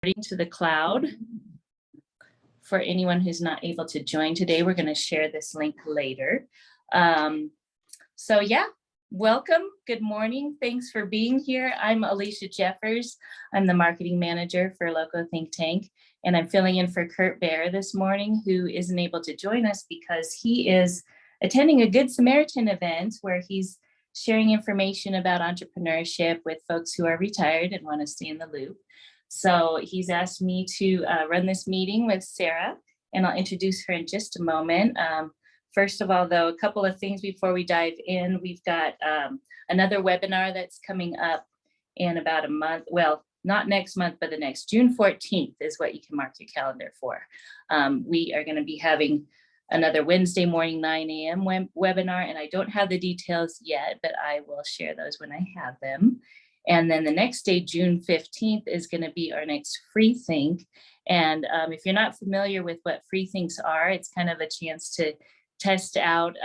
To the cloud. For anyone who's not able to join today, we're going to share this link later. So yeah, welcome. Good morning. Thanks for being here. I'm Alicia Jeffers. I'm the marketing manager for Loco Think Tank, and I'm filling in for Kurt Bear this morning, who isn't able to join us because he is attending a Good Samaritan event where he's sharing information about entrepreneurship with folks who are retired and want to stay in the loop. So he's asked me to run this meeting with Sarah, and I'll introduce her in just a moment. First of all, though, a couple of things before we dive in. We've got another webinar that's coming up in about a month. Well, not next month, but the next June 14th is what you can mark your calendar for. We are going to be having another Wednesday morning, 9 a.m. webinar, and I don't have the details yet, but I will share those when I have them. And then the next day, June 15th, is going to be our next Free Think. And if you're not familiar with what Free Thinks are, it's kind of a chance to test out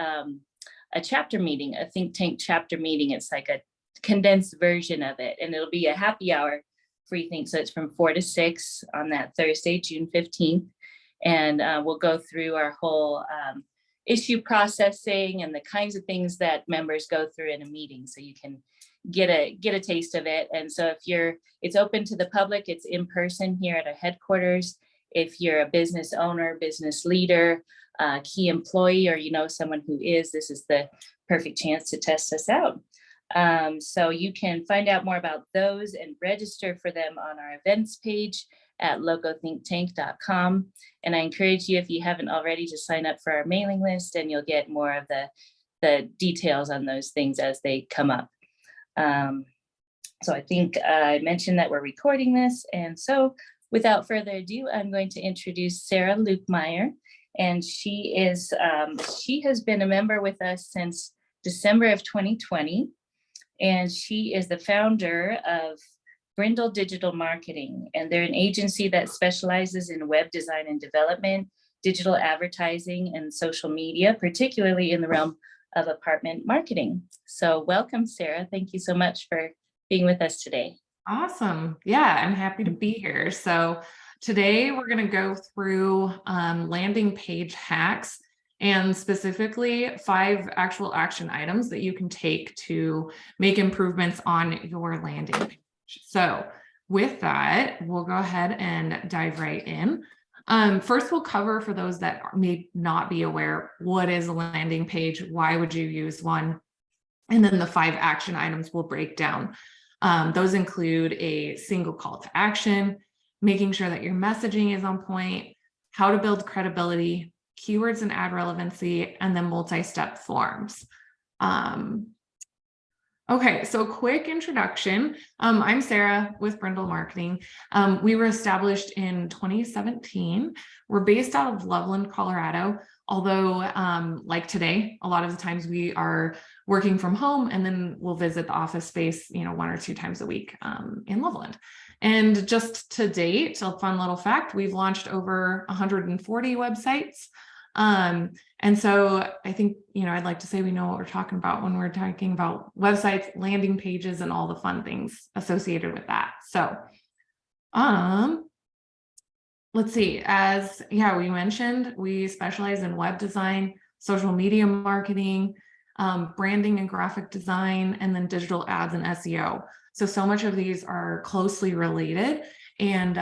a chapter meeting, a think tank chapter meeting. It's like a condensed version of it. And it'll be a happy hour Free Think. So it's from 4 to 6 on that Thursday, June 15th. And we'll go through our whole issue processing and the kinds of things that members go through in a meeting. So you can get a taste of it. And so it's open to the public, it's in person here at our headquarters. If you're a business owner, business leader, key employee, or you know someone who is, this is the perfect chance to test us out. So you can find out more about those and register for them on our events page at locothinktank.com. And I encourage you, if you haven't already, to sign up for our mailing list, and you'll get more of the details on those things as they come up. So I think I mentioned that we're recording this. And so without further ado, I'm going to introduce Sarah Lukemeyer. And she has been a member with us since December of 2020. And she is the founder of Brindle Digital Marketing. And they're an agency that specializes in web design and development, digital advertising, and social media, particularly in the realm of apartment marketing. So welcome, Sarah. Thank you so much for being with us today. Awesome. Yeah, I'm happy to be here. So today we're going to go through landing page hacks, and specifically 5 actual action items that you can take to make improvements on your landing page. So with that, we'll go ahead and dive right in. First, we'll cover, for those that may not be aware, what is a landing page, why would you use one, and then the 5 action items we'll break down. Those include a single call to action, making sure that your messaging is on point, how to build credibility, keywords and ad relevancy, and then multi-step forms. Okay, so quick introduction. I'm Sarah with Brindle Marketing. We were established in 2017. We're based out of Loveland, Colorado, although like today, a lot of the times we are working from home, and then we'll visit the office space, 1 or 2 times a week in Loveland. And just to date, a fun little fact, we've launched over 140 websites. And so I think, I'd like to say we know what we're talking about when we're talking about websites, landing pages, and all the fun things associated with that. So, let's see, we mentioned, we specialize in web design, social media marketing, branding and graphic design, and then digital ads and SEO. So much of these are closely related. And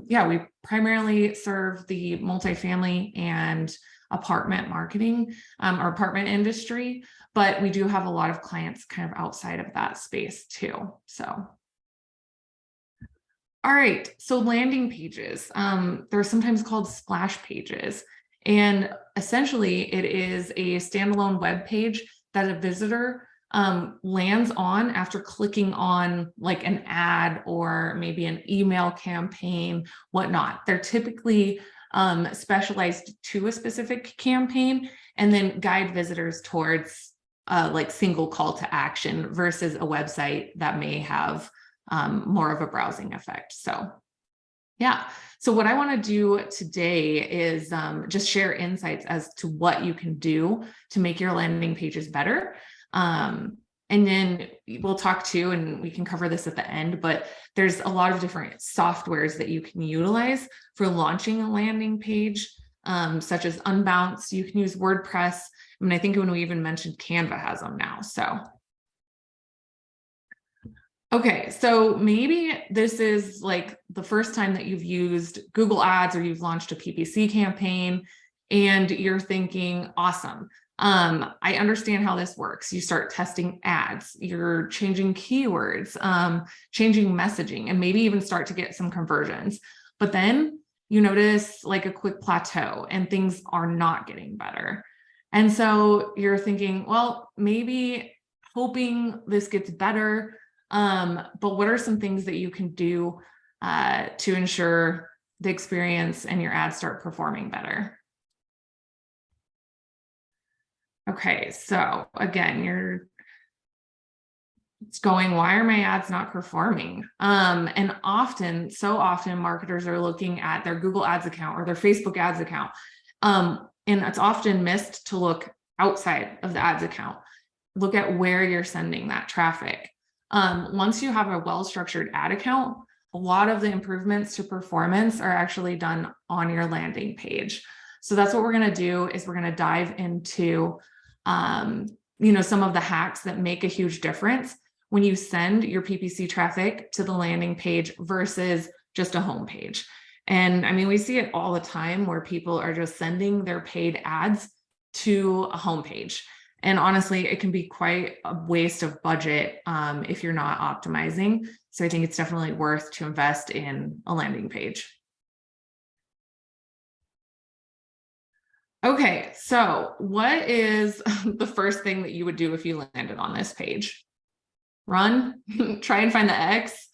we primarily serve the multifamily and apartment marketing or apartment industry, but we do have a lot of clients kind of outside of that space too. So, all right, so landing pages, they're sometimes called splash pages. And essentially it is a standalone web page that a visitor lands on after clicking on like an ad or maybe an email campaign, whatnot. They're typically specialized to a specific campaign and then guide visitors towards like single call to action versus a website that may have more of a browsing effect. So yeah, so what I want to do today is just share insights as to what you can do to make your landing pages better. And then we'll talk too, and we can cover this at the end, but there's a lot of different softwares that you can utilize for launching a landing page, such as Unbounce. You can use WordPress. I mean, I think when we even mentioned Canva has them now. So, okay, so maybe this is like the first time that you've used Google Ads or you've launched a PPC campaign and you're thinking, awesome. I understand how this works. You start testing ads, you're changing keywords, changing messaging, and maybe even start to get some conversions. But then you notice like a quick plateau and things are not getting better. And so you're thinking, well, maybe hoping this gets better. But what are some things that you can do to ensure the experience and your ads start performing better? Okay, so again, it's going, why are my ads not performing? And so often marketers are looking at their Google Ads account or their Facebook ads account. And it's often missed to look outside of the ads account. Look at where you're sending that traffic. Once you have a well-structured ad account, a lot of the improvements to performance are actually done on your landing page. So that's what we're going to do is we're going to dive into some of the hacks that make a huge difference when you send your PPC traffic to the landing page versus just a home page. And I mean, we see it all the time where people are just sending their paid ads to a home page. And honestly, it can be quite a waste of budget if you're not optimizing. So I think it's definitely worth to invest in a landing page. Okay, so what is the first thing that you would do if you landed on this page? Run, try and find the X,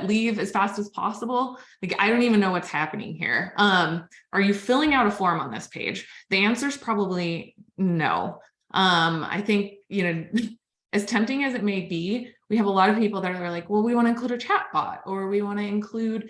leave as fast as possible. Like, I don't even know what's happening here. Are you filling out a form on this page? The answer is probably no. I think, as tempting as it may be, we have a lot of people that are like, well, we want to include a chat bot, or we want to include,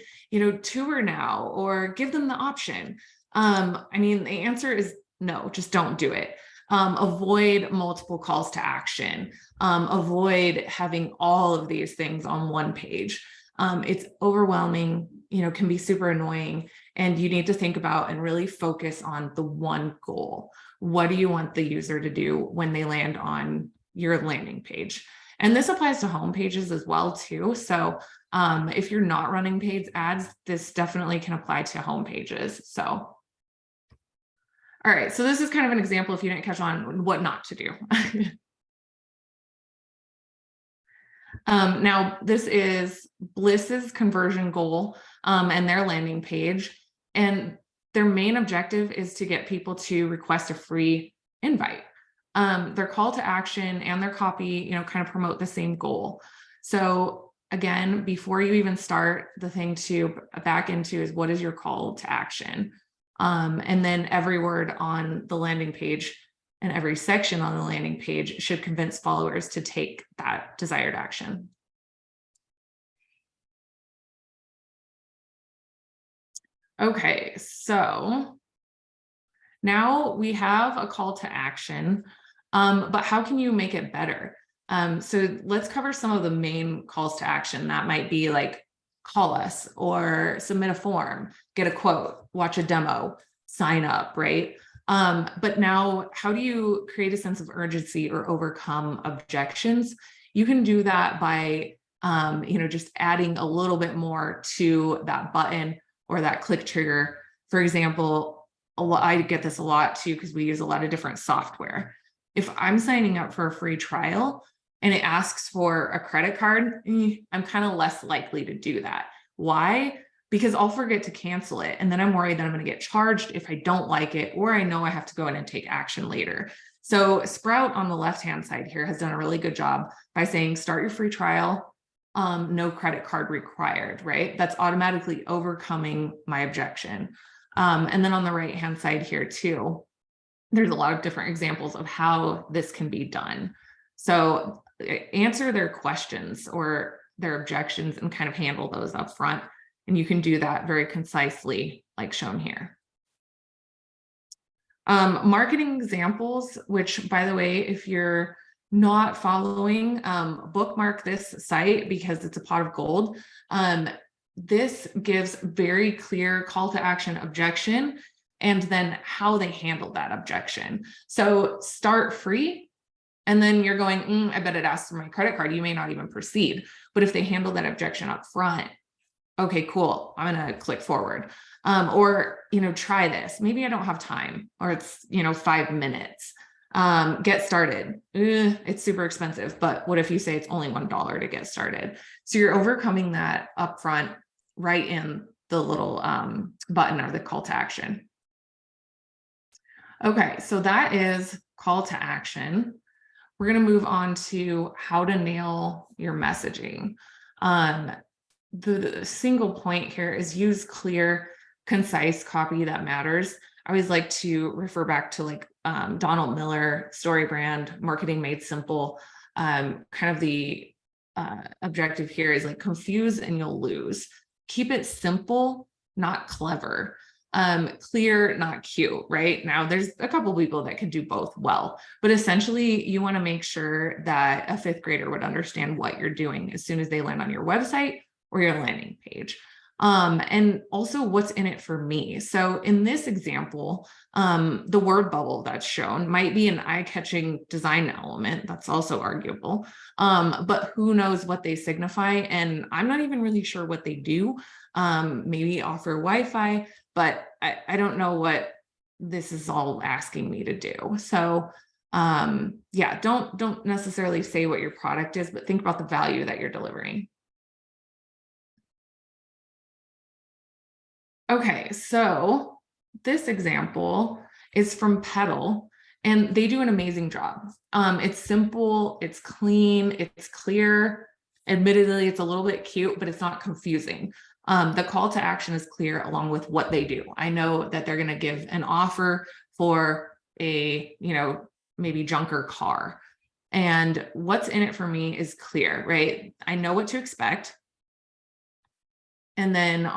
tour now, or give them the option. I mean, the answer is no, just don't do it. Avoid multiple calls to action. Avoid having all of these things on one page. It's overwhelming, can be super annoying, and you need to think about and really focus on the one goal. What do you want the user to do when they land on your landing page? And this applies to home pages as well too. So if you're not running paid ads, this definitely can apply to home pages. So all right, so this is kind of an example if you didn't catch on what not to do. Now, this is Bliss's conversion goal and their landing page. And their main objective is to get people to request a free invite. Their call to action and their copy, kind of promote the same goal. So again, before you even start, the thing to back into is what is your call to action? And then every word on the landing page and every section on the landing page should convince followers to take that desired action. Okay, so now we have a call to action, but how can you make it better? So let's cover some of the main calls to action. That might be like, call us or submit a form, get a quote, watch a demo, sign up, right? But now, how do you create a sense of urgency or overcome objections? You can do that by, just adding a little bit more to that button or that click trigger. For example, I get this a lot too, because we use a lot of different software. If I'm signing up for a free trial, and it asks for a credit card, I'm kind of less likely to do that. Why? Because I'll forget to cancel it. And then I'm worried that I'm going to get charged if I don't like it, or I know I have to go in and take action later. So Sprout on the left-hand side here has done a really good job by saying, start your free trial, no credit card required, right? That's automatically overcoming my objection. And then on the right-hand side here too, there's a lot of different examples of how this can be done. So answer their questions or their objections and kind of handle those up front. And you can do that very concisely, like shown here. Marketing examples, which by the way, if you're not following, bookmark this site because it's a pot of gold. This gives very clear call to action objection and then how they handle that objection. So start free. And then you're going, I bet it asks for my credit card. You may not even proceed. But if they handle that objection up front, okay, cool, I'm going to click forward. Or, try this. Maybe I don't have time, or it's, 5 minutes. Get started. It's super expensive. But what if you say it's only $1 to get started? So you're overcoming that upfront right in the little button or the call to action. Okay, so that is call to action. We're going to move on to how to nail your messaging. The single point here is use clear, concise copy that matters. I always like to refer back to Donald Miller, Story Brand, Marketing Made Simple. Kind of the objective here is confuse and you'll lose. Keep it simple, not clever. Clear, not cute, right? Now, there's a couple people that can do both well, but essentially you want to make sure that a 5th grader would understand what you're doing as soon as they land on your website or your landing page. And also what's in it for me. So in this example, the word bubble that's shown might be an eye-catching design element. That's also arguable. But who knows what they signify? And I'm not even really sure what they do. Maybe offer Wi-Fi, but I don't know what this is all asking me to do. So yeah, don't necessarily say what your product is, but think about the value that you're delivering. Okay, so this example is from Petal, and they do an amazing job. It's simple, it's clean, it's clear. Admittedly, it's a little bit cute, but it's not confusing. The call to action is clear along with what they do. I know that they're going to give an offer for a, maybe junker car. And what's in it for me is clear, right? I know what to expect. And then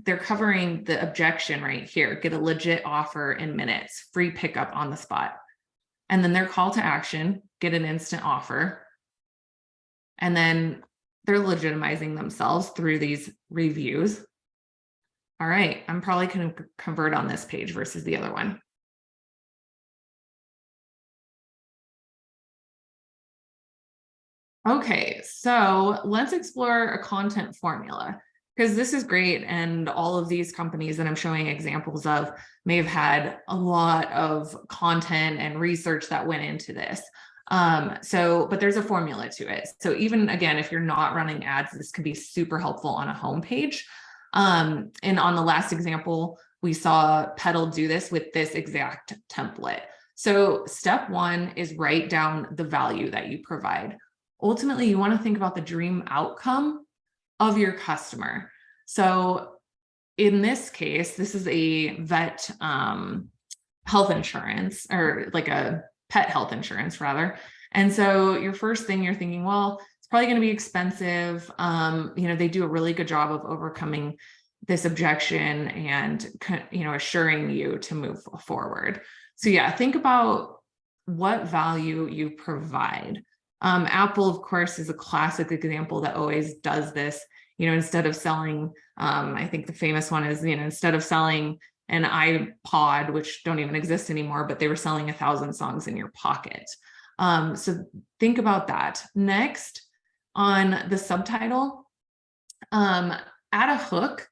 they're covering the objection right here, get a legit offer in minutes, free pickup on the spot. And then their call to action, get an instant offer. And then they're legitimizing themselves through these reviews. All right, I'm probably going to convert on this page versus the other one. Okay, so let's explore a content formula, because this is great. And all of these companies that I'm showing examples of may have had a lot of content and research that went into this. But there's a formula to it. So even again, if you're not running ads, this could be super helpful on a homepage. And on the last example, we saw Petal do this with this exact template. So step 1 is write down the value that you provide. Ultimately, you want to think about the dream outcome of your customer. So in this case, this is a vet health insurance, or a pet health insurance rather. And so your first thing you're thinking, well, it's probably going to be expensive. They do a really good job of overcoming this objection and, assuring you to move forward. So yeah, think about what value you provide. Apple, of course, is a classic example that always does this. Instead of selling, I think the famous one is, instead of selling an iPod, which don't even exist anymore, but they were selling 1,000 songs in your pocket. So think about that. Next, on the subtitle, add a hook,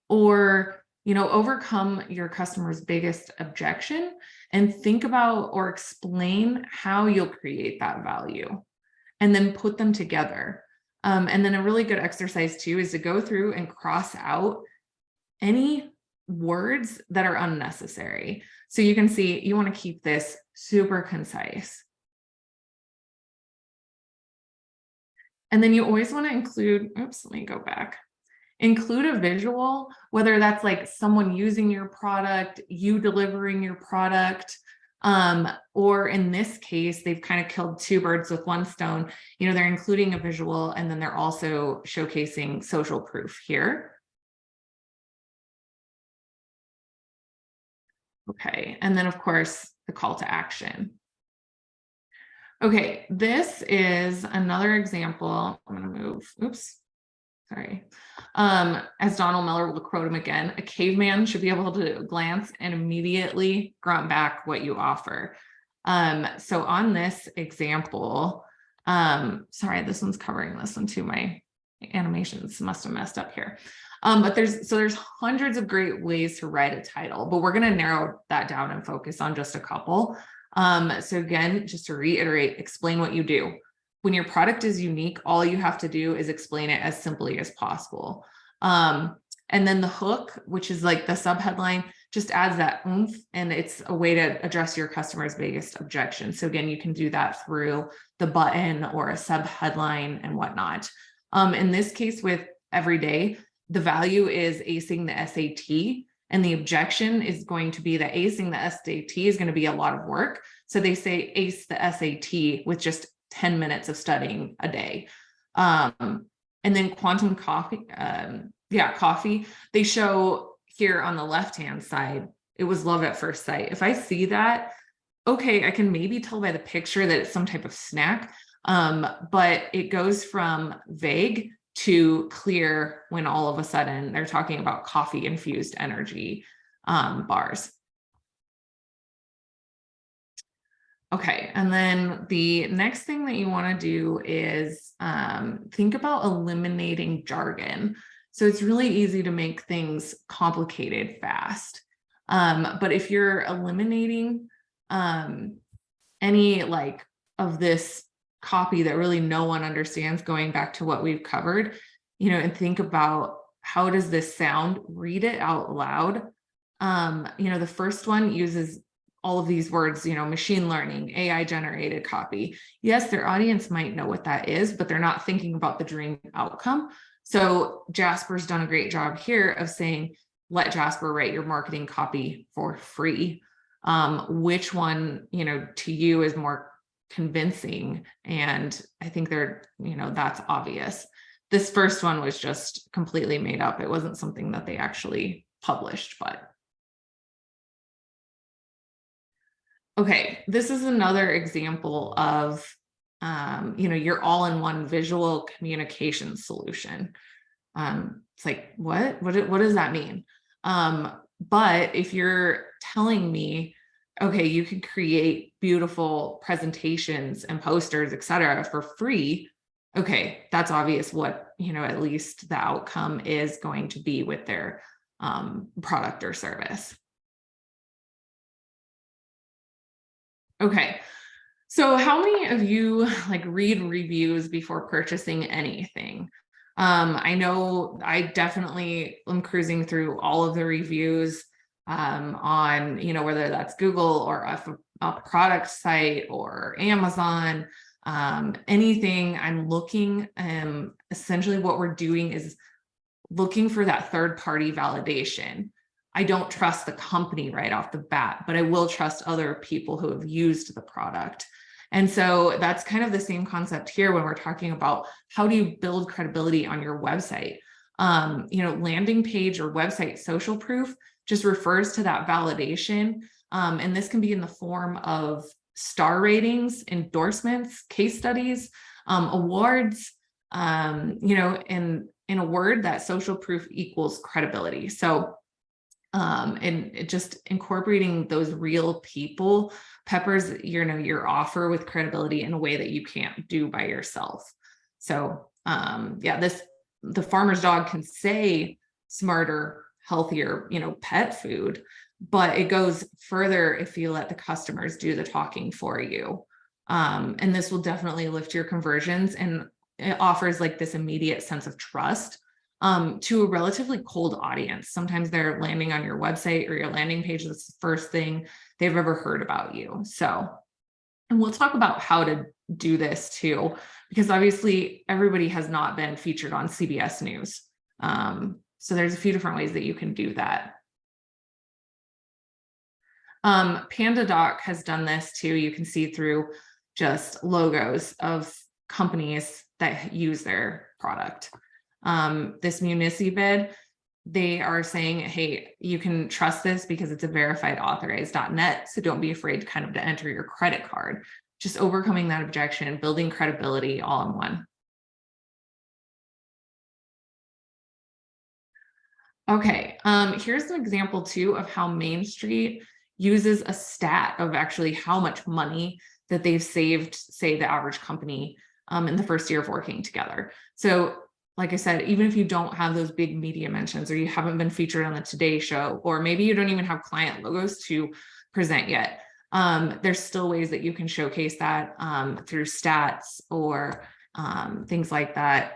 or overcome your customer's biggest objection and think about or explain how you'll create that value, and then put them together. And then a really good exercise too is to go through and cross out any words that are unnecessary. So you can see you want to keep this super concise. And then you always want to include, let me go back. Include a visual, whether that's someone using your product, you delivering your product, or in this case, they've kind of killed 2 birds with 1 stone. They're including a visual, and then they're also showcasing social proof here. Okay, and then of course, the call to action. Okay, this is another example. I'm going to move. Oops. Sorry. As Donald Miller will quote him again, a caveman should be able to glance and immediately grunt back what you offer. So on this example, sorry, this one's covering this one too. My animations must have messed up here. But there's hundreds of great ways to write a title, but we're going to narrow that down and focus on just a couple. So again, just to reiterate, explain what you do. When your product is unique, all you have to do is explain it as simply as possible. And then the hook, which is like the subheadline, just adds that oomph, and it's a way to address your customer's biggest objection. So again, you can do that through the button or a subheadline and whatnot. In this case with everyday, the value is acing the SAT, and the objection is going to be that acing the SAT is going to be a lot of work. So they say ace the SAT with just 10 minutes of studying a day. And then quantum coffee, coffee, they show here on the left-hand side, it was love at first sight. If I see that, okay, I can maybe tell by the picture that it's some type of snack, but it goes from vague to clear when all of a sudden they're talking about coffee infused energy bars. Okay, and then the next thing that you want to do is think about eliminating jargon. So it's really easy to make things complicated fast. But if you're eliminating any like of this copy that really no one understands, going back to what we've covered, and think about how does this sound, read it out loud. The first one uses all of these words, machine learning, AI generated copy. Yes, their audience might know what that is, but they're not thinking about the dream outcome. So Jasper's done a great job here of saying, let Jasper write your marketing copy for free. Which one, to you is more convincing? And I think that's obvious. This first one was just completely made up. It wasn't something that they actually published, but. Okay, this is another example of, your all-in-one visual communication solution. It's like, what does that mean? But if you're telling me, okay, you can create beautiful presentations and posters, etc., for free, okay, that's obvious what, at least the outcome is going to be with their product or service. Okay, so how many of you read reviews before purchasing anything? I know I definitely am cruising through all of the reviews on, whether that's Google or a product site or Amazon, anything. I'm looking, essentially what we're doing is looking for that third-party validation. I don't trust the company right off the bat, but I will trust other people who have used the product. And so that's kind of the same concept here when we're talking about how do you build credibility on your website. Landing page or website social proof just refers to that validation. And this can be in the form of star ratings, endorsements, case studies, awards, in a word, that social proof equals credibility. So and it just incorporating those real people peppers your offer with credibility in a way that you can't do by yourself. So the farmer's dog can say smarter, healthier, pet food, but it goes further if you let the customers do the talking for you. And this will definitely lift your conversions, and it offers this immediate sense of trust to a relatively cold audience. Sometimes they're landing on your website or your landing page. That's the first thing they've ever heard about you. So, and we'll talk about how to do this too, because obviously everybody has not been featured on CBS News. So there's a few different ways that you can do that. PandaDoc has done this too. You can see through just logos of companies that use their product. This Municibid, they are saying, hey, you can trust this because it's a verified authorized.net. So don't be afraid to enter your credit card, just overcoming that objection, building credibility all in one. Okay, here's an example too of how Main Street uses a stat of actually how much money that they've saved, say, the average company in the first year of working together. So like I said, even if you don't have those big media mentions, or you haven't been featured on the Today Show, or maybe you don't even have client logos to present yet, there's still ways that you can showcase that through stats or things like that.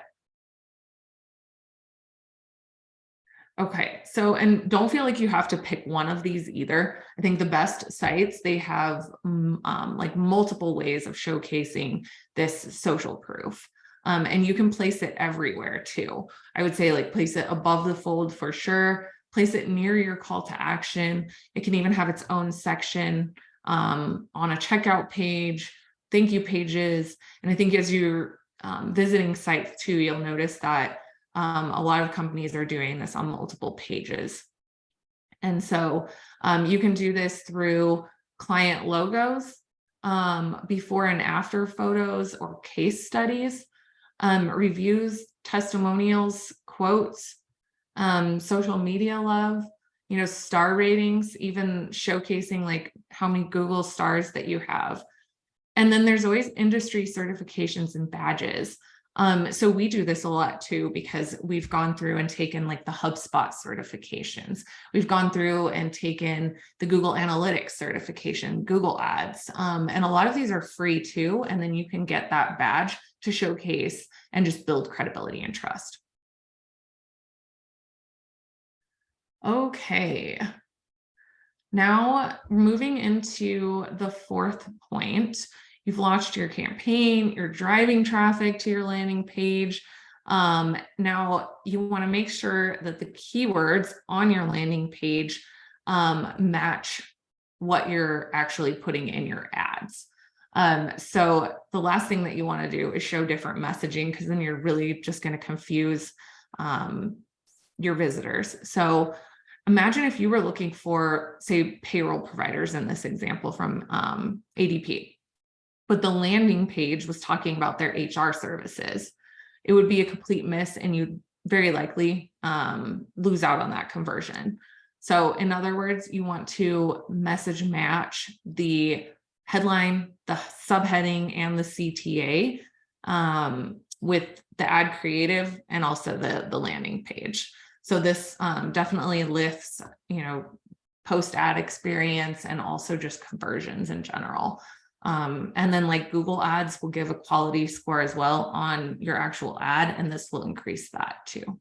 Okay, so, and don't feel like you have to pick one of these either. I think the best sites, they have like multiple ways of showcasing this social proof. And you can place it everywhere too. I would say like place it above the fold for sure, place it near your call to action. It can even have its own section on a checkout page, thank you pages. And I think as you're visiting sites too, you'll notice that a lot of companies are doing this on multiple pages. And so you can do this through client logos, before and after photos or case studies, reviews, testimonials, quotes, social media love, star ratings, even showcasing like how many Google stars that you have. And then there's always industry certifications and badges. So we do this a lot too, because we've gone through and taken like the HubSpot certifications. We've gone through and taken the Google Analytics certification, Google Ads. And a lot of these are free too. And then you can get that badge to showcase and just build credibility and trust. Okay. Now moving into the fourth point. You've launched your campaign, you're driving traffic to your landing page. Now you want to make sure that the keywords on your landing page match what you're actually putting in your ads. So the last thing that you want to do is show different messaging, because then you're really just going to confuse your visitors. So imagine if you were looking for, say, payroll providers in this example from ADP. But the landing page was talking about their HR services. It would be a complete miss, and you'd very likely lose out on that conversion. So in other words, you want to message match the headline, the subheading, and the CTA with the ad creative and also the landing page. So this definitely lifts, post ad experience and also just conversions in general. And then like Google Ads will give a quality score as well on your actual ad, and this will increase that too.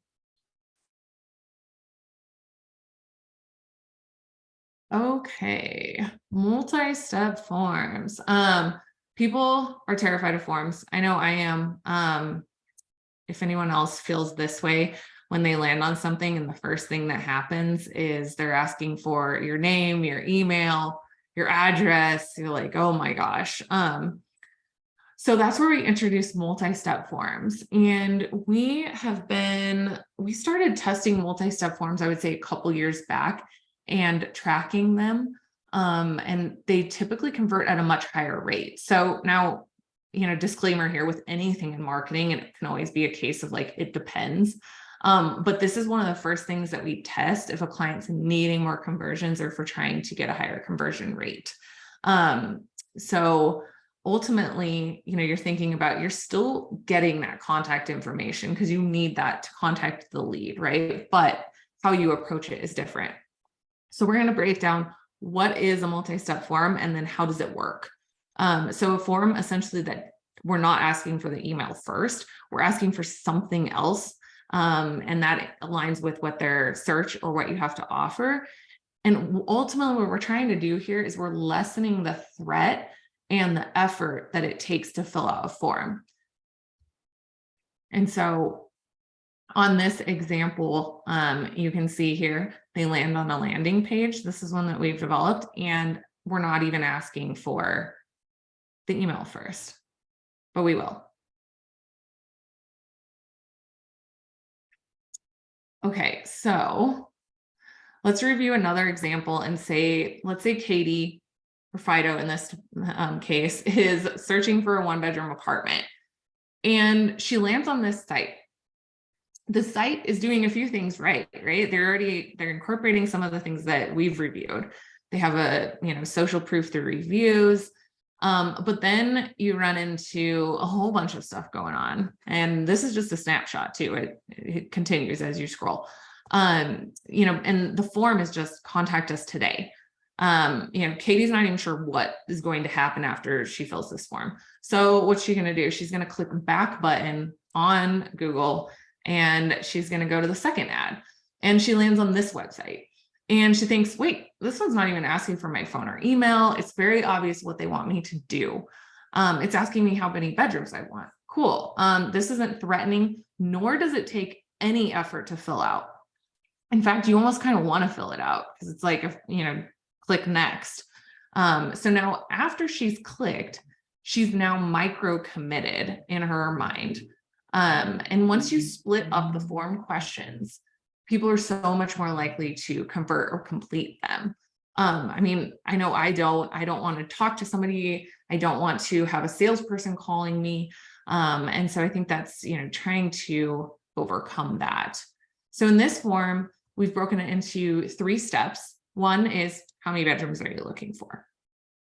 Okay, multi-step forms. People are terrified of forms. I know I am. If anyone else feels this way, when they land on something and the first thing that happens is they're asking for your name, your email, your address, you're like, oh my gosh. So that's where we introduced multi-step forms. And we started testing multi-step forms, I would say a couple years back, and tracking them. And they typically convert at a much higher rate. So now, disclaimer here, with anything in marketing, and it can always be a case of like, it depends. But this is one of the first things that we test if a client's needing more conversions or if we're trying to get a higher conversion rate. So ultimately, you're thinking about, you're still getting that contact information because you need that to contact the lead, right? But how you approach it is different. So we're going to break down what is a multi-step form and then how does it work. So a form, essentially, that we're not asking for the email first, we're asking for something else. And that aligns with what their search or what you have to offer. And ultimately what we're trying to do here is we're lessening the threat and the effort that it takes to fill out a form. And so on this example, you can see here, they land on a landing page. This is one that we've developed, and we're not even asking for the email first, but we will. Okay, so let's review another example and say, let's say Katie or Fido in this case, is searching for a 1-bedroom apartment. And she lands on this site. The site is doing a few things right? They're incorporating some of the things that we've reviewed. They have a, social proof through reviews. But then you run into a whole bunch of stuff going on. And this is just a snapshot too. It continues as you scroll. And the form is just contact us today. Katie's not even sure what is going to happen after she fills this form. So what's she going to do? She's going to click the back button on Google and she's going to go to the second ad and she lands on this website. And she thinks, wait, this one's not even asking for my phone or email. It's very obvious what they want me to do. It's asking me how many bedrooms I want. Cool. This isn't threatening, nor does it take any effort to fill out. In fact, you almost kind of want to fill it out because it's like, click next. So now after she's clicked, she's now micro committed in her mind. And once you split up the form questions, people are so much more likely to convert or complete them. I know I don't want to talk to somebody. I don't want to have a salesperson calling me. And so I think that's, trying to overcome that. So in this form, we've broken it into 3 steps. One is, how many bedrooms are you looking for?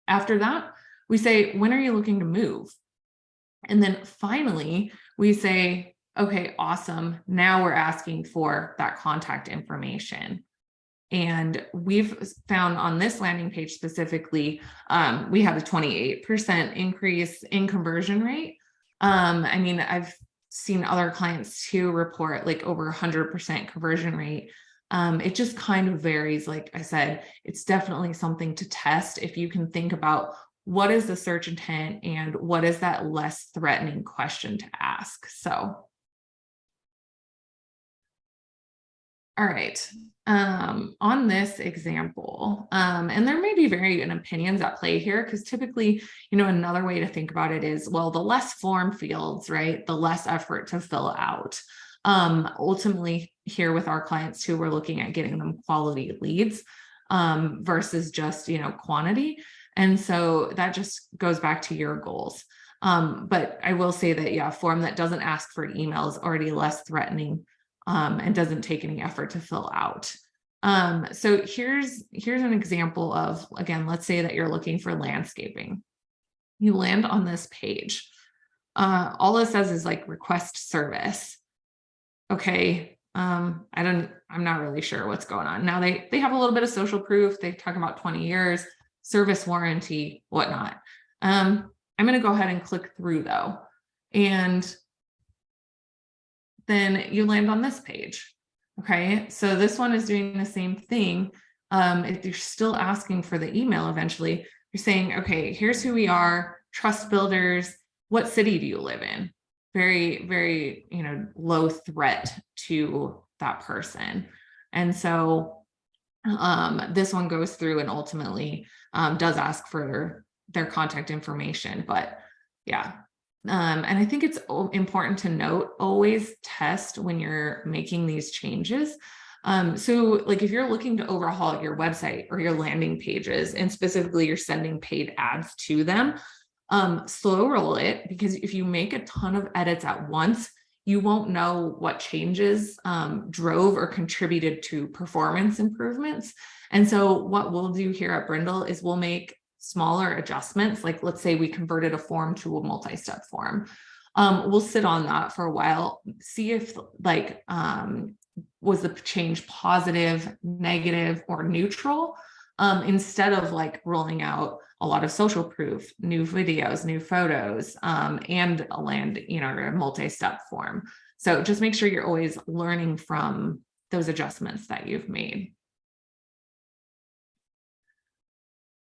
After that, we say, when are you looking to move? And then finally, we say, okay, awesome. Now we're asking for that contact information. And we've found on this landing page specifically, we have a 28% increase in conversion rate. I've seen other clients too report like over 100% conversion rate. It just kind of varies. Like I said, it's definitely something to test if you can think about what is the search intent and what is that less threatening question to ask. So, all right, on this example, and there may be varying opinions at play here, because typically, another way to think about it is, well, the less form fields, right, the less effort to fill out. Ultimately here with our clients too, we're looking at getting them quality leads versus just, quantity. And so that just goes back to your goals. But I will say that, yeah, a form that doesn't ask for email is already less threatening and doesn't take any effort to fill out. So here's an example of, again, let's say that you're looking for landscaping. You land on this page. All it says is like request service. Okay. I'm not really sure what's going on. Now they have a little bit of social proof. They talk about 20 years, service warranty, whatnot. I'm going to go ahead and click through though. And then you land on this page. Okay. So this one is doing the same thing. If you're still asking for the email, eventually you're saying, okay, here's who we are, trust builders. What city do you live in? Very, very, low threat to that person. And so this one goes through and ultimately does ask for their contact information. But yeah. And I think it's important to note, always test when you're making these changes. So like if you're looking to overhaul your website or your landing pages, and specifically you're sending paid ads to them, slow roll it, because if you make a ton of edits at once, you won't know what changes drove or contributed to performance improvements. And so what we'll do here at Brindle is we'll make smaller adjustments. Like let's say we converted a form to a multi-step form. We'll sit on that for a while, see if was the change positive, negative, or neutral, instead of like rolling out a lot of social proof, new videos, new photos, and a multi-step form. So just make sure you're always learning from those adjustments that you've made.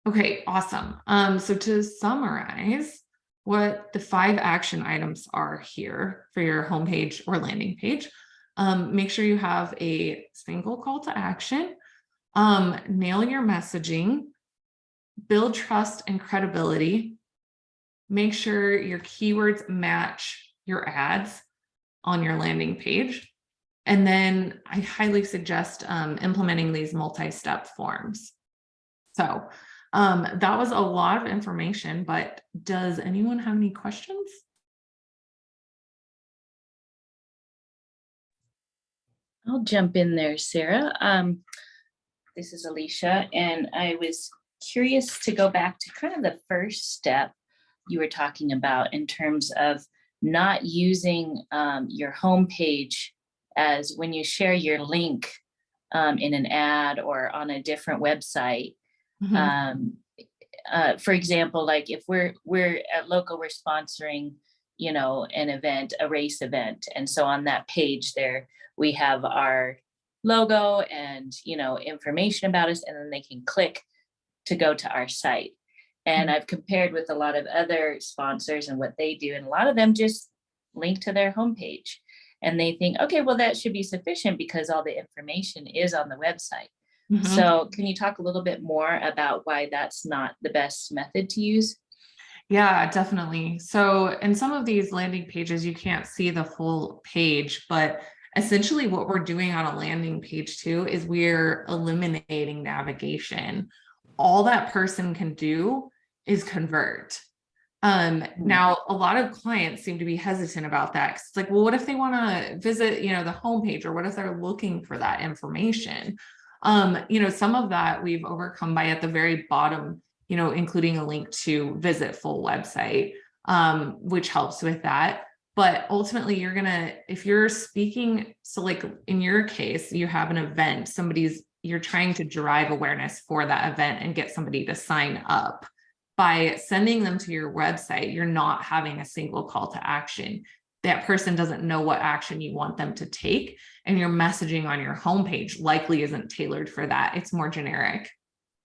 Okay, awesome. So to summarize what the 5 action items are here for your homepage or landing page, make sure you have a single call to action, nail your messaging, build trust and credibility, make sure your keywords match your ads on your landing page. And then I highly suggest implementing these multi-step forms. So That was a lot of information, but does anyone have any questions? I'll jump in there, Sarah. This is Alicia, and I was curious to go back to kind of the first step you were talking about in terms of not using your homepage as when you share your link in an ad or on a different website. For example, like if we're at Local, we're sponsoring, an event, a race event, and so on that page there we have our logo and information about us, and then they can click to go to our site. And I've compared with a lot of other sponsors and what they do, and a lot of them just link to their homepage, and they think, okay, well, that should be sufficient because all the information is on the website. So can you talk a little bit more about why that's not the best method to use? Yeah, definitely. So in some of these landing pages, you can't see the full page, but essentially what we're doing on a landing page too is we're eliminating navigation. All that person can do is convert. Now a lot of clients seem to be hesitant about that. 'Cause it's like, well, what if they want to visit, the homepage, or what if they're looking for that information? Some of that we've overcome by at the very bottom, including a link to visit full website, which helps with that. But ultimately if you're speaking, so like in your case, you have an event, you're trying to drive awareness for that event and get somebody to sign up. By sending them to your website, you're not having a single call to action. That person doesn't know what action you want them to take, and your messaging on your homepage likely isn't tailored for that. It's more generic.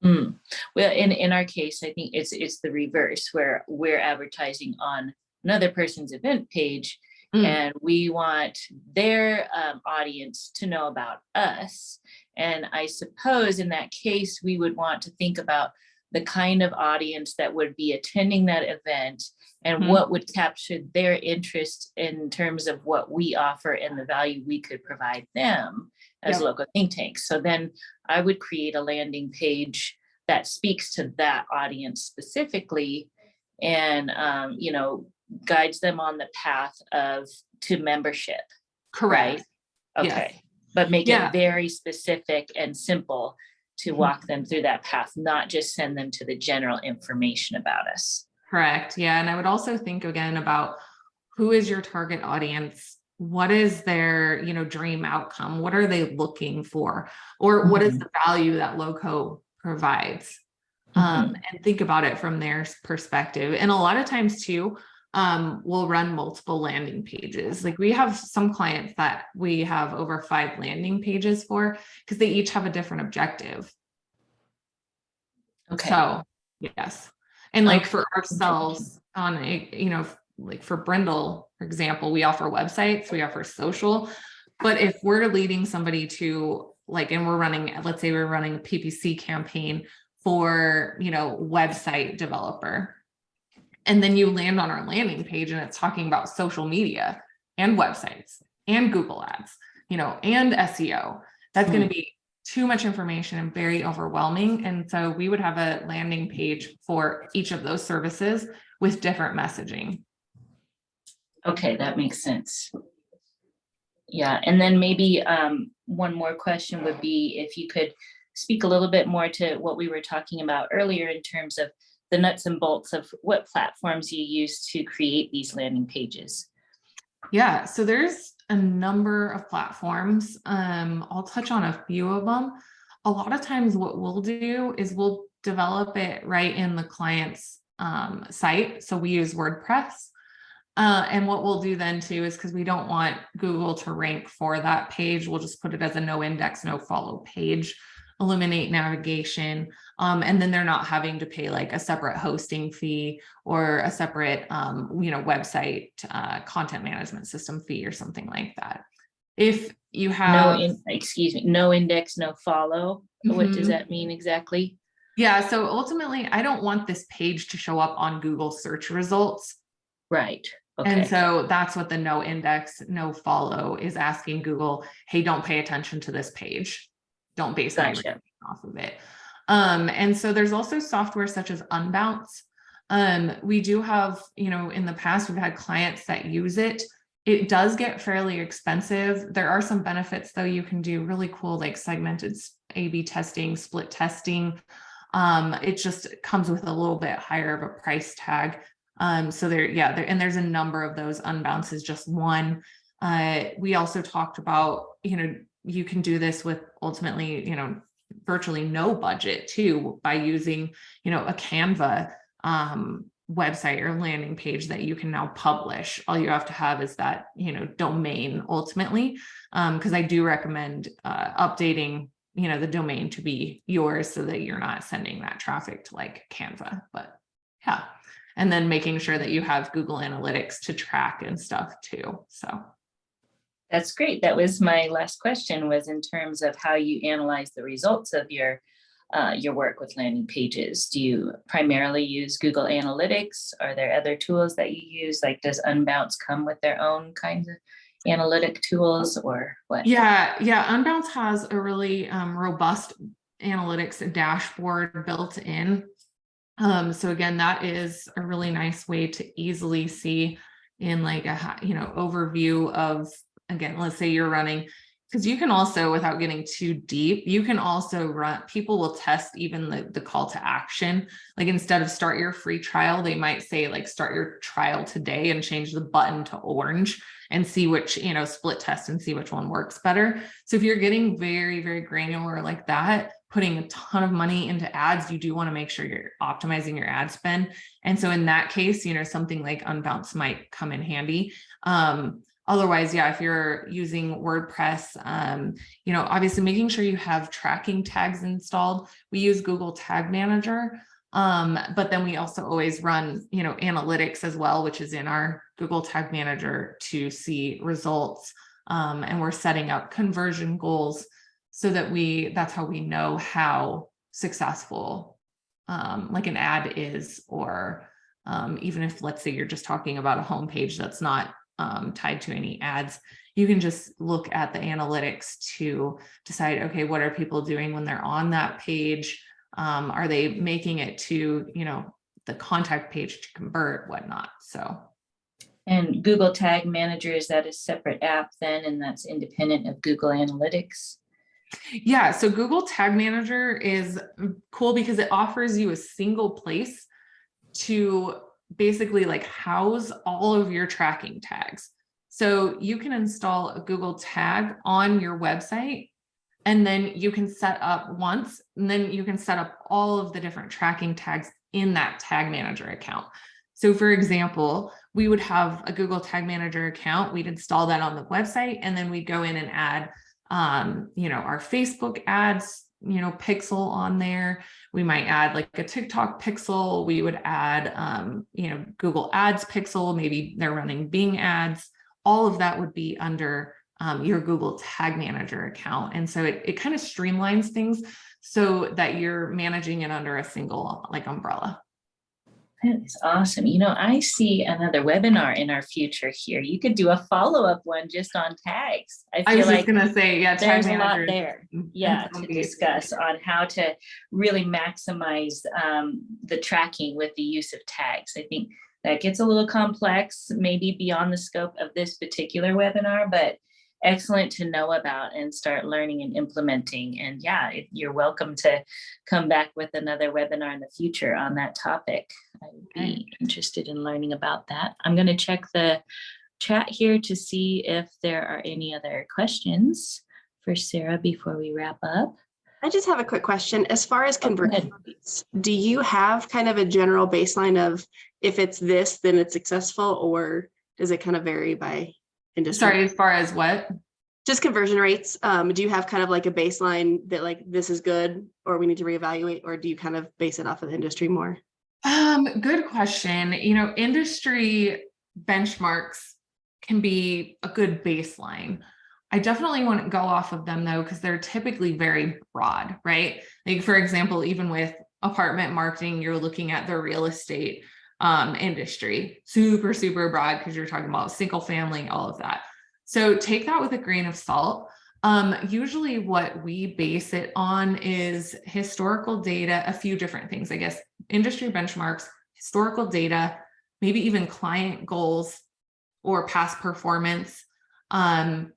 Well, in our case, I think it's the reverse, where we're advertising on another person's event page, and we want their audience to know about us. And I suppose in that case, we would want to think about the kind of audience that would be attending that event and what would capture their interest in terms of what we offer and the value we could provide them as local think tanks. So then I would create a landing page that speaks to that audience specifically, and guides them on the path to membership. Correct. Right? Okay. Yes. But make it very specific and simple to walk them through that path, not just send them to the general information about us. Correct. Yeah. And I would also think again about who is your target audience? What is their, dream outcome? What are they looking for? Or what is the value that Loco provides? And think about it from their perspective. And a lot of times too, we'll run multiple landing pages. Like we have some clients that we have over 5 landing pages for, because they each have a different objective. Okay. So yes. And like for ourselves on like for Brindle, for example, we offer websites, we offer social, but if we're leading somebody to and let's say we're running a PPC campaign for, website developer, and then you land on our landing page and it's talking about social media and websites and Google ads, and SEO, that's going to be too much information and very overwhelming. And so we would have a landing page for each of those services with different messaging. Okay, that makes sense. Yeah, and then maybe one more question would be if you could speak a little bit more to what we were talking about earlier in terms of the nuts and bolts of what platforms you use to create these landing pages. Yeah, so there's a number of platforms. I'll touch on a few of them. A lot of times what we'll do is we'll develop it right in the client's site. So we use WordPress. And what we'll do then too is, because we don't want Google to rank for that page, we'll just put it as a no index, no follow page, eliminate navigation. And then they're not having to pay like a separate hosting fee or a separate, website content management system fee or something like that. If you have no index, no follow, what does that mean exactly? Yeah, so ultimately, I don't want this page to show up on Google search results. Right. Okay. And so that's what the no index, no follow is asking Google, hey, don't pay attention to this page. Don't base my ranking off of it. And so there's also software such as Unbounce. We do have, in the past, we've had clients that use it. It does get fairly expensive. There are some benefits though. You can do really cool, like segmented A/B testing, split testing. It just comes with a little bit higher of a price tag. So and there's a number of those. Unbounce is just one. We also talked about, you can do this with ultimately, virtually no budget too, by using, a Canva website or landing page that you can now publish. All you have to have is that, domain ultimately. Because I do recommend updating, the domain to be yours so that you're not sending that traffic to like Canva. But yeah. And then making sure that you have Google Analytics to track and stuff too. So that's great. That was my last question, was in terms of how you analyze the results of your work with landing pages. Do you primarily use Google Analytics? Are there other tools that you use? Like, does Unbounce come with their own kinds of analytic tools, or what? Yeah. Unbounce has a really robust analytics dashboard built in. So again, that is a really nice way to easily see in like a, overview of, again, let's say you're running, because you can also, without getting too deep, you can also run, people will test even the call to action. Like instead of start your free trial, they might say like start your trial today and change the button to orange and see which, split test and see which one works better. So if you're getting very, very granular like that, putting a ton of money into ads, you do want to make sure you're optimizing your ad spend. And so in that case, something like Unbounce might come in handy. Otherwise, if you're using WordPress, obviously making sure you have tracking tags installed. We use Google Tag Manager, but then we also always run, analytics as well, which is in our Google Tag Manager to see results. And we're setting up conversion goals so that that's how we know how successful like an ad is, or even if, let's say, you're just talking about a homepage that's not tied to any ads, you can just look at the analytics to decide, okay, what are people doing when they're on that page? Are they making it to, the contact page to convert, whatnot? So. And Google Tag Manager, is that a separate app then, and that's independent of Google Analytics? Yeah, so Google Tag Manager is cool because it offers you a single place to basically like house all of your tracking tags. So you can install a Google tag on your website, and then you can set up once, and then you can set up all of the different tracking tags in that Tag Manager account. So for example, we would have a Google Tag Manager account, we'd install that on the website, and then we'd go in and add our Facebook ads, pixel on there. We might add like a TikTok pixel. We would add, Google Ads pixel. Maybe they're running Bing ads. All of that would be under your Google Tag Manager account. And so it kind of streamlines things so that you're managing it under a single like umbrella. That is awesome. I see another webinar in our future here. You could do a follow-up one just on tags. I was just going to say, there's a lot there. To discuss on how to really maximize the tracking with the use of tags. I think that gets a little complex, maybe beyond the scope of this particular webinar, but excellent to know about and start learning and implementing. And you're welcome to come back with another webinar in the future on that topic. I would be interested in learning about that. I'm going to check the chat here to see if there are any other questions for Sarah before we wrap up. I just have a quick question. As far as conversion rates, do you have kind of a general baseline of if it's this, then it's successful, or does it kind of vary by industry? Sorry, as far as what? Just conversion rates. Do you have kind of like a baseline that like this is good, or we need to reevaluate, or do you kind of base it off of the industry more? Good question. Industry benchmarks can be a good baseline. I definitely want to go off of them though, because they're typically very broad, right? Like for example, even with apartment marketing, you're looking at the real estate industry, super, super broad, because you're talking about single family, all of that. So take that with a grain of salt. Usually what we base it on is historical data, a few different things, I guess, industry benchmarks, historical data, maybe even client goals or past performance. And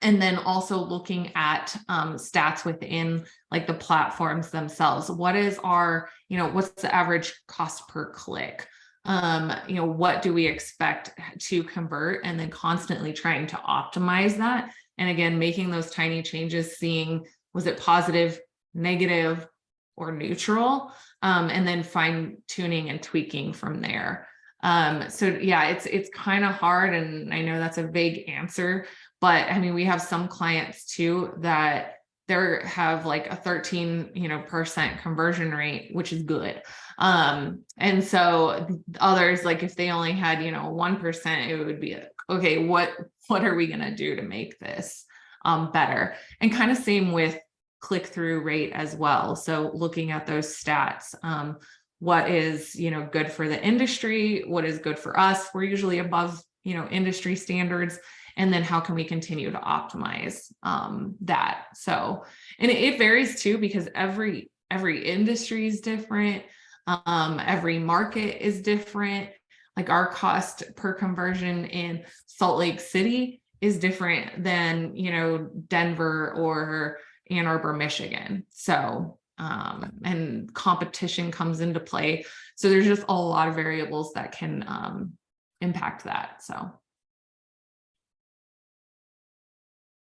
then also looking at stats within like the platforms themselves. What is our, what's the average cost per click? What do we expect to convert, and then constantly trying to optimize that. And again, making those tiny changes, seeing, was it positive, negative, or neutral? And then fine tuning and tweaking from there. So yeah, it's kind of hard. And I know that's a vague answer, but I mean, we have some clients too that they have like a 13% conversion rate, which is good. And so others, like if they only had 1%, it would be like, okay, what are we going to do to make this better? And kind of same with click-through rate as well. So looking at those stats, what is good for the industry, what is good for us? We're usually above industry standards. And then how can we continue to optimize that? So, and it varies too, because every industry is different. Every market is different. Like our cost per conversion in Salt Lake City is different than, Denver or Ann Arbor, Michigan. So, and competition comes into play. So there's just a lot of variables that can impact that. So.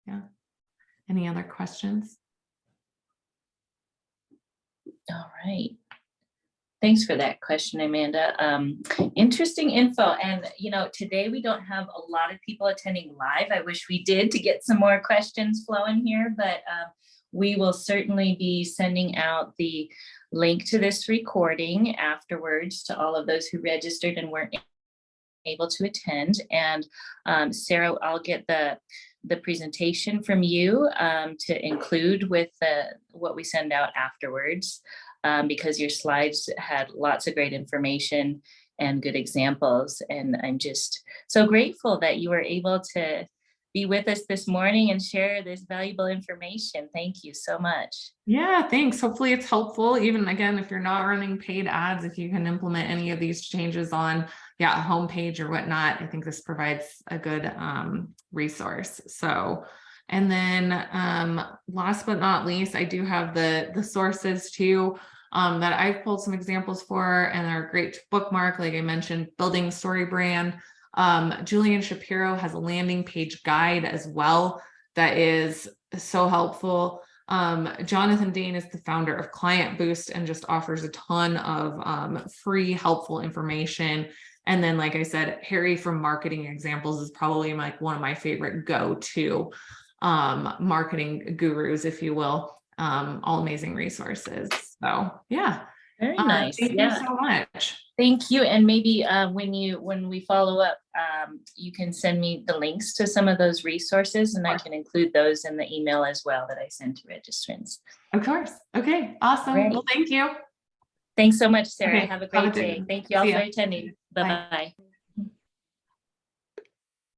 Yeah. Any other questions? All right. Thanks for that question, Amanda. Interesting info. And, today we don't have a lot of people attending live. I wish we did to get some more questions flowing here, but we will certainly be sending out the link to this recording afterwards to all of those who registered and weren't able to attend. And Sarah, I'll get the presentation from you to include with what we send out afterwards, because your slides had lots of great information and good examples. And I'm just so grateful that you were able to be with us this morning and share this valuable information. Thank you so much. Yeah, thanks. Hopefully it's helpful. Even again, if you're not running paid ads, if you can implement any of these changes on a homepage or whatnot, I think this provides a good resource. So, and then last but not least, I do have the sources too that I've pulled some examples for, and they're great to bookmark. Like I mentioned, building story brand. Julian Shapiro has a landing page guide as well that is so helpful. Jonathan Dane is the founder of Client Boost and just offers a ton of free, helpful information. And then, like I said, Harry from Marketing Examples is probably one of my favorite go-to marketing gurus, if you will. All amazing resources. So yeah. Very nice. Thank you so much. Thank you. And maybe when we follow up, you can send me the links to some of those resources, and I can include those in the email as well that I send to registrants. Of course. Okay. Awesome. Right. Well, thank you. Thanks so much, Sarah. Okay. Have a great day. Thank you all for attending. Bye-bye.